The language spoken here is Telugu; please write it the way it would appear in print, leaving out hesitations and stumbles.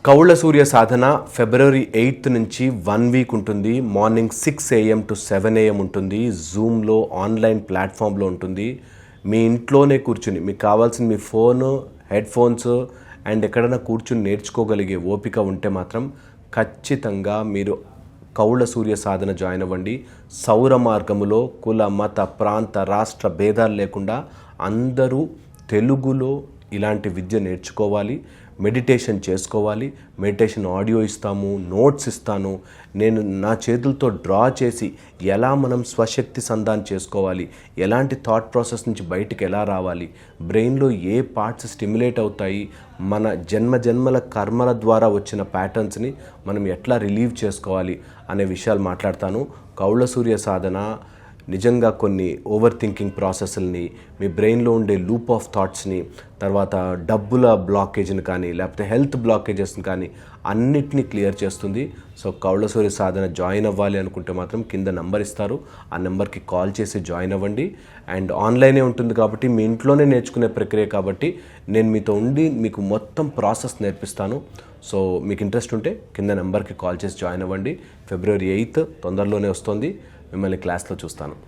కౌళ్ళ సూర్య సాధన ఫిబ్రవరి 8th నుంచి 1 వీక్ ఉంటుంది. మార్నింగ్ 6 AM to 7 AM ఉంటుంది. జూమ్లో ఆన్లైన్ ప్లాట్ఫామ్లో ఉంటుంది. మీ ఇంట్లోనే కూర్చుని మీకు కావాల్సిన మీ ఫోను, హెడ్ ఫోన్స్ అండ్ ఎక్కడైనా కూర్చుని నేర్చుకోగలిగే ఓపిక ఉంటే మాత్రం ఖచ్చితంగా మీరు కౌళ్ళ సూర్య సాధన జాయిన్ అవ్వండి. సౌర మార్గములో కుల, మత, ప్రాంత, రాష్ట్ర భేదాలు లేకుండా అందరూ తెలుగులో ఇలాంటి విద్య నేర్చుకోవాలి, మెడిటేషన్ చేసుకోవాలి. మెడిటేషన్ ఆడియో ఇస్తాము, నోట్స్ ఇస్తాను. నేను నా చేతులతో డ్రా చేసి ఎలా మనం స్వశక్తి సంధానం చేసుకోవాలి, ఎలాంటి థాట్ ప్రాసెస్ నుంచి బయటికి ఎలా రావాలి, బ్రెయిన్లో ఏ పార్ట్స్ స్టిమ్యులేట్ అవుతాయి, మన జన్మల కర్మల ద్వారా వచ్చిన ప్యాటర్న్స్ని మనం ఎట్లా రిలీవ్ చేసుకోవాలి అనే విషయాలు మాట్లాడతాను. కౌళ్ళ సూర్య సాధన నిజంగా కొన్ని ఓవర్ థింకింగ్ ప్రాసెస్ని, మీ బ్రెయిన్లో ఉండే లూప్ ఆఫ్ థాట్స్ని, తర్వాత డబ్బుల బ్లాకేజ్ని కానీ లేకపోతే హెల్త్ బ్లాకేజెస్ని కానీ అన్నిటినీ క్లియర్ చేస్తుంది. సో కౌళ్ళ సూర్య సాధన జాయిన్ అవ్వాలి అనుకుంటే మాత్రం కింద నెంబర్ ఇస్తారు, ఆ నెంబర్కి కాల్ చేసి జాయిన్ అవ్వండి. అండ్ ఆన్లైనే ఉంటుంది కాబట్టి మీ ఇంట్లోనే నేర్చుకునే ప్రక్రియ కాబట్టి నేను మీతో ఉండి మీకు మొత్తం ప్రాసెస్ నేర్పిస్తాను. సో మీకు ఇంట్రెస్ట్ ఉంటే కింద నెంబర్కి కాల్ చేసి జాయిన్ అవ్వండి. ఫిబ్రవరి 8th తొందరలోనే వస్తుంది. మిమ్మల్ని క్లాస్లో చూస్తాను.